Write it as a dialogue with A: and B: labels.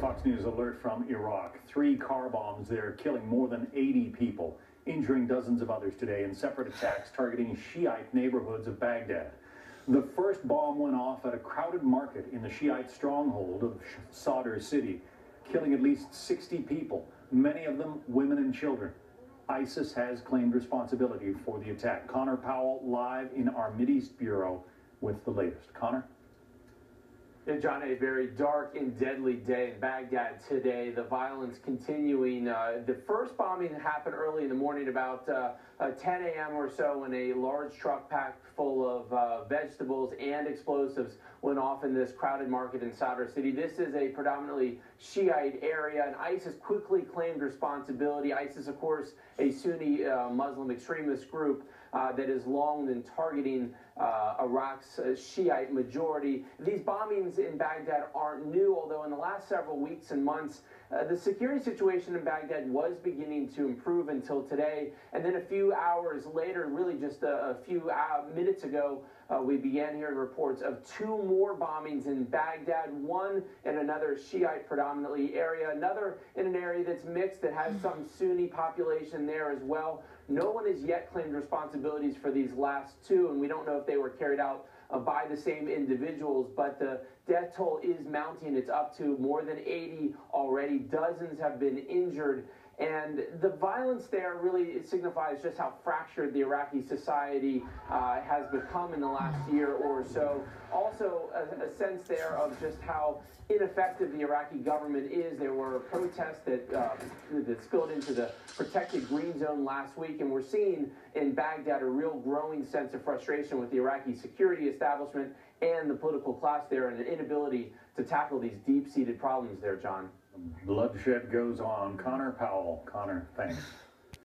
A: Fox News alert from Iraq. 3 car bombs there, killing more than 80 people, injuring dozens of others today in separate attacks targeting Shiite neighborhoods of Baghdad. The first bomb went off at a crowded market in the Shiite stronghold of Sadr city, killing at least 60 people, many of them women and children. ISIS has claimed responsibility for the attack. Connor Powell live in our Mideast Bureau with the latest. Connor?
B: Yeah, John, a very dark and deadly day in Baghdad today. The violence continuing. The first bombing happened early in the morning, about 10 a.m. or so, when a large truck packed full of vegetables and explosives went off in this crowded market in Sadr city. This is a predominantly Shiite area, and ISIS quickly claimed responsibility. ISIS, of course, a Sunni Muslim extremist group that has long been targeting Iraq's Shiite majority. These bombings in Baghdad aren't new, although in the last several weeks and months, the security situation in Baghdad was beginning to improve until today. And then a few hours later, really just a few minutes ago, we began hearing reports of 2 more bombings in Baghdad, one in another Shiite predominantly area, another in an area that's mixed, that has some Sunni population there as well. No one has yet claimed responsibilities for these last 2, and we don't know if they were carried out by the same individuals, but the death toll is mounting. It's up to more than 80 already. Dozens have been injured. And the violence there really signifies just how fractured the Iraqi society has become in the last year or so. Also, a sense there of just how ineffective the Iraqi government is. There were protests that spilled into the protected green zone last week, and we're seeing in Baghdad a real growing sense of frustration with the Iraqi security establishment and the political class there, and an inability to tackle these deep-seated problems there, John.
A: Bloodshed goes on. Connor Powell. Connor, thanks.